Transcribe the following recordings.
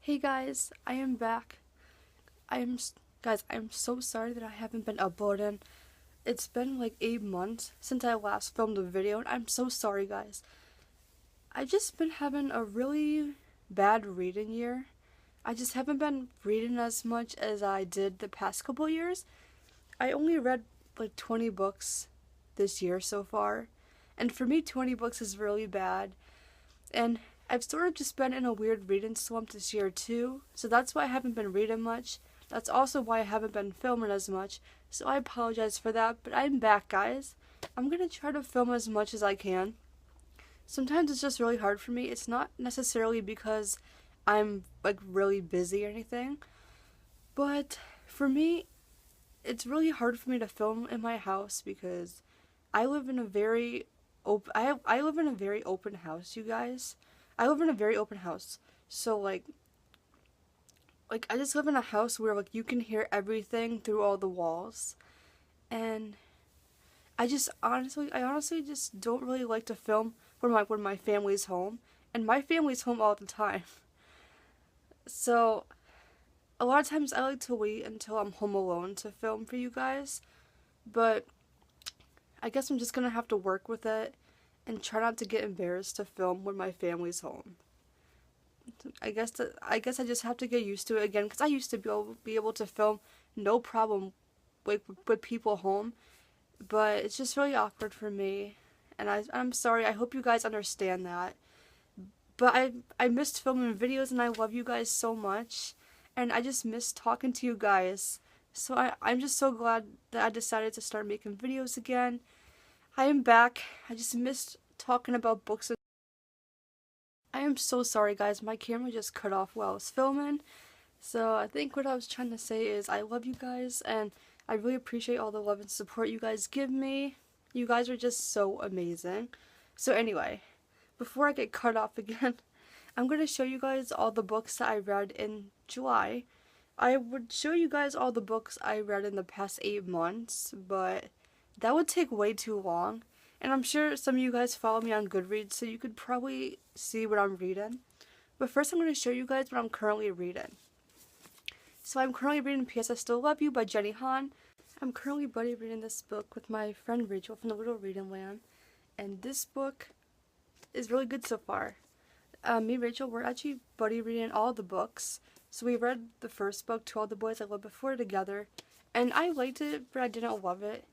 Hey guys, I am back. Guys, I'm so sorry that I haven't been uploading. It's been like 8 months since I last filmed a video, and I'm so sorry, guys. I just been having a really bad reading year. I just haven't been reading as much as I did the past couple years. I only read like 20 books this year so far, and for me, 20 books is really bad. And I've sort of just been in a weird reading slump this year too, so that's why I haven't been reading much. That's also why I haven't been filming as much, so I apologize for that, but I'm back, guys. I'm gonna try to film as much as I can. Sometimes it's just really hard for me. It's not necessarily because I'm like really busy or anything, but for me, it's really hard for me to film in my house because I live in a very I live in a very open house, you guys. I live in a very open house. So I just live in a house where like you can hear everything through all the walls. And I honestly just don't really like to film when my family's home. And my family's home all the time. So a lot of times I like to wait until I'm home alone to film for you guys. But I guess I'm just gonna have to work with it and try not to get embarrassed to film when my family's home. I guess I just have to get used to it again because I used to be able to film no problem with people home, but it's just really awkward for me, and I'm sorry. I hope you guys understand that. But I missed filming videos and I love you guys so much, and I just miss talking to you guys. So I'm just so glad that I decided to start making videos again. I am back. I just missed talking about books. I am so sorry, guys. My camera just cut off while I was filming. So I think what I was trying to say is I love you guys and I really appreciate all the love and support you guys give me. You guys are just so amazing. So anyway, before I get cut off again, I'm going to show you guys all the books that I read in July. I would show you guys all the books I read in the past 8 months, but that would take way too long. And I'm sure some of you guys follow me on Goodreads, so you could probably see what I'm reading. But first I'm going to show you guys what I'm currently reading. So I'm currently reading P.S. I Still Love You by Jenny Han. I'm currently buddy reading this book with my friend Rachel from the Little Reading Land. And this book is really good so far. Me and Rachel, we're actually buddy reading all the books. So we read the first book, To All the Boys I Loved Before, together. And I liked it, but I didn't love it.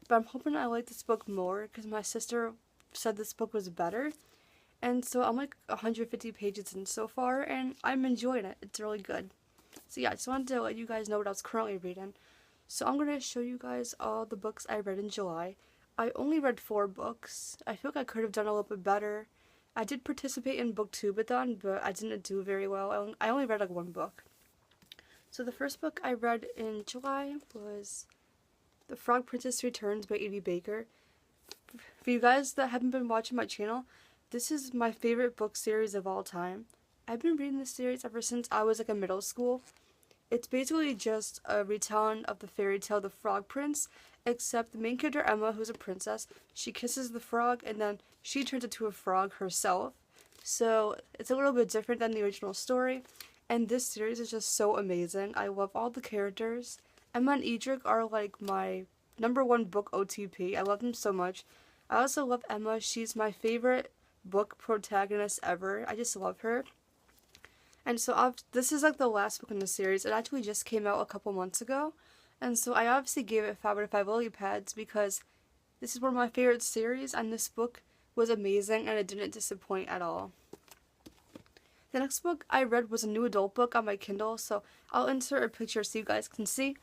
But I'm hoping I like this book more because my sister said this book was better. And so I'm like 150 pages in so far, and I'm enjoying it. It's really good. So yeah, I just wanted to let you guys know what I was currently reading. So I'm going to show you guys all the books I read in July. I only read 4 books. I feel like I could have done a little bit better. I did participate in Booktubeathon, but I didn't do very well. I only read like 1 book. So the first book I read in July was The Frog Princess Returns by Edie Baker. For you guys that haven't been watching my channel, this is my favorite book series of all time. I've been reading this series ever since I was like in middle school. It's basically just a retelling of the fairy tale The Frog Prince, except the main character Emma, who's a princess, she kisses the frog and then she turns into a frog herself. So it's a little bit different than the original story, and this series is just so amazing. I love all the characters. Emma and Edric are like my #1 book OTP. I love them so much. I also love Emma. She's my favorite book protagonist ever. I just love her. And so this is like the last book in the series. It actually just came out a couple months ago. And so I obviously gave it 5 out of 5 lily pads because this is one of my favorite series and this book was amazing and it didn't disappoint at all. The next book I read was a new adult book on my Kindle, so I'll insert a picture so you guys can see.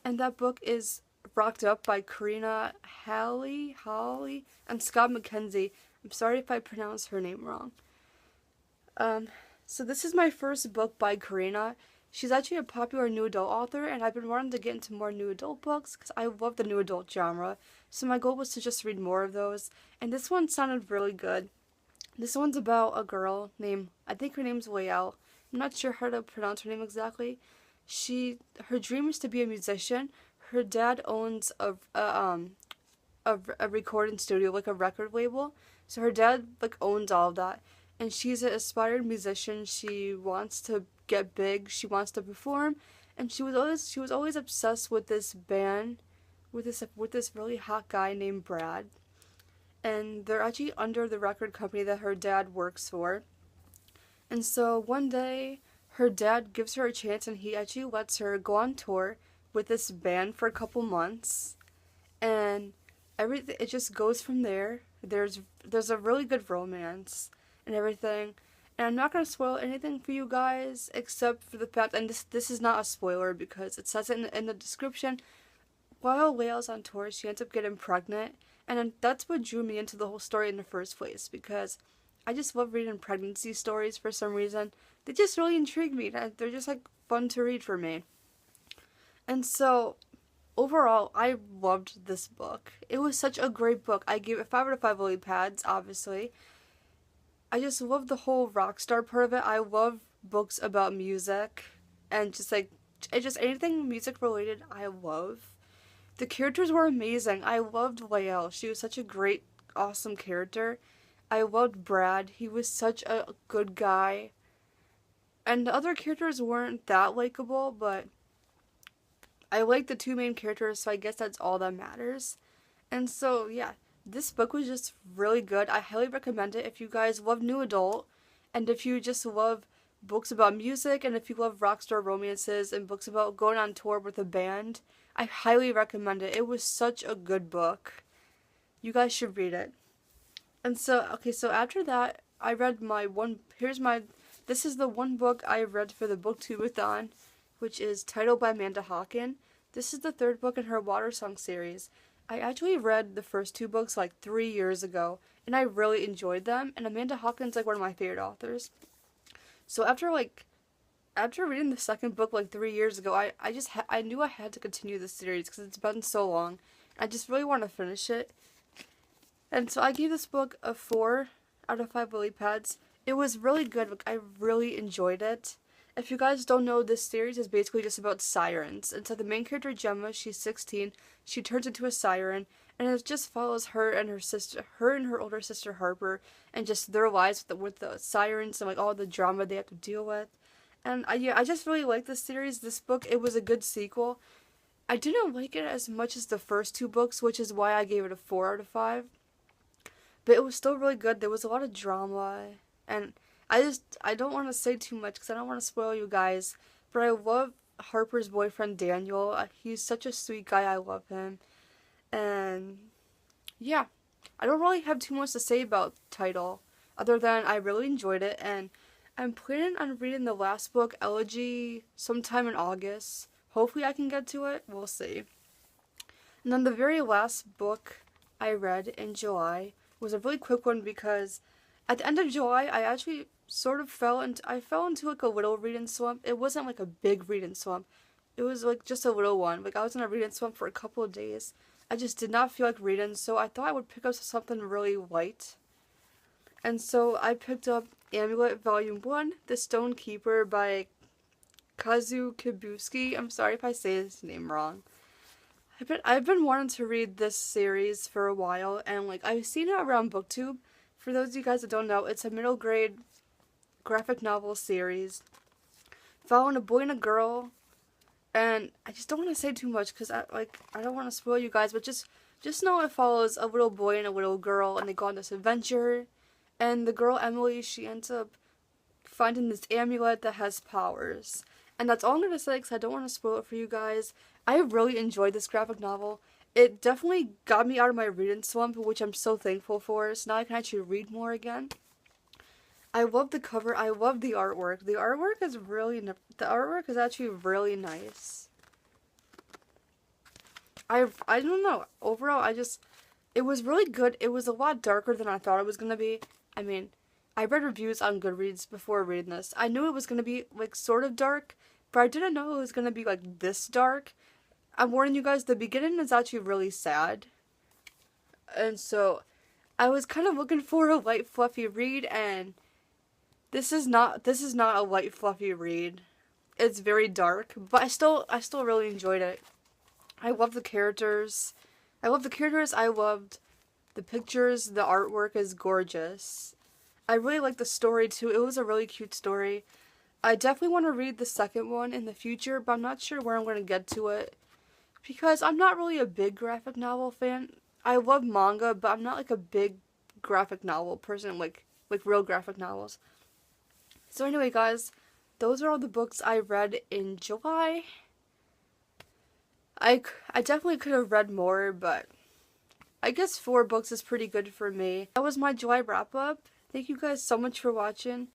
And that book is Rocked Up by Karina Halley and Scott McKenzie. I'm sorry if I pronounce her name wrong. So this is my first book by Karina. She's actually a popular new adult author, and I've been wanting to get into more new adult books because I love the new adult genre. So my goal was to just read more of those, and this one sounded really good. This one's about a girl named, I think her name's Lael. I'm not sure how to pronounce her name exactly. Her dream is to be a musician. Her dad owns a recording studio, like a record label. So her dad like owns all of that, and she's an aspired musician. She wants to get big. She wants to perform, and she was always obsessed with this band, with this really hot guy named Brad, and they're actually under the record company that her dad works for. And so one day, her dad gives her a chance, and he actually lets her go on tour with this band for a couple months, and everything it just goes from there. There's a really good romance and everything. And I'm not gonna spoil anything for you guys except for the fact, and this is not a spoiler because it says it in the description. While Leia's on tour, she ends up getting pregnant, and then that's what drew me into the whole story in the first place, because I just love reading pregnancy stories for some reason. They just really intrigue me. They're just like fun to read for me. And so overall, I loved this book. It was such a great book. I gave it 5 out of 5 lily pads, obviously. I just love the whole rock star part of it. I love books about music and just anything music related I love. The characters were amazing. I loved Lael. She was such a great, awesome character. I loved Brad. He was such a good guy. And the other characters weren't that likable, but I like the two main characters, so I guess that's all that matters. And so, yeah, this book was just really good. I highly recommend it if you guys love new adult, and if you just love books about music, and if you love rockstar romances and books about going on tour with a band. I highly recommend it. It was such a good book. You guys should read it. And so, okay, so after that, I read this is the one book I read for the Booktubeathon, which is Titled by Amanda Hawken. This is the third book in her Watersong series. I actually read the first two books like 3 years ago, and I really enjoyed them, and Amanda Hawken's like one of my favorite authors. So after reading the second book like 3 years ago, I knew I had to continue the series because it's been so long. I just really want to finish it. And so I gave this book a 4 out of 5 lily pads. It was really good. Like, I really enjoyed it. If you guys don't know, this series is basically just about sirens. And so the main character, Gemma, she's 16. She turns into a siren. And it just follows her and her older sister, Harper, and just their lives with the sirens and like all the drama they have to deal with. And I just really like this series. This book, it was a good sequel. I didn't like it as much as the first two books, which is why I gave it a 4 out of 5. But it was still really good. There was a lot of drama, and I don't want to say too much because I don't want to spoil you guys, but I love Harper's boyfriend, Daniel. He's such a sweet guy. I love him. And yeah, I don't really have too much to say about Title, other than I really enjoyed it, and I'm planning on reading the last book, Elegy, sometime in August. Hopefully I can get to it. We'll see. And then the very last book I read in July was a really quick one because at the end of July, I actually sort of fell into like a little reading slump. It wasn't like a big reading slump. It was like just a little one. Like I was in a reading slump for a couple of days. I just did not feel like reading, so I thought I would pick up something really light. And so I picked up Amulet Volume 1, The Stone Keeper by Kazu Kibuski. I'm sorry if I say his name wrong. I've been wanting to read this series for a while, and like I've seen it around BookTube. For those of you guys that don't know, it's a middle grade graphic novel series following a boy and a girl, and I just don't want to say too much because I don't want to spoil you guys, but just know it follows a little boy and a little girl, and they go on this adventure, and the girl Emily, she ends up finding this amulet that has powers. And that's all I'm going to say because I don't want to spoil it for you guys. I really enjoyed this graphic novel. It definitely got me out of my reading slump, which I'm so thankful for. So now I can actually read more again. I love the cover. I love the artwork. The artwork is actually really nice. I don't know. Overall, it was really good. It was a lot darker than I thought it was going to be. I mean, I read reviews on Goodreads before reading this. I knew it was going to be, like, sort of dark, but I didn't know it was going to be, like, this dark. I'm warning you guys, the beginning is actually really sad. And so, I was kind of looking for a light, fluffy read, and this is not a light, fluffy read. It's very dark, but I still really enjoyed it. I love the characters. I loved the pictures. The artwork is gorgeous. I really liked the story too. It was a really cute story. I definitely want to read the second one in the future, but I'm not sure where I'm going to get to it. Because I'm not really a big graphic novel fan. I love manga, but I'm not like a big graphic novel person, like real graphic novels. So anyway, guys, those are all the books I read in July. I definitely could have read more, but I guess 4 books is pretty good for me. That was my July wrap up. Thank you guys so much for watching.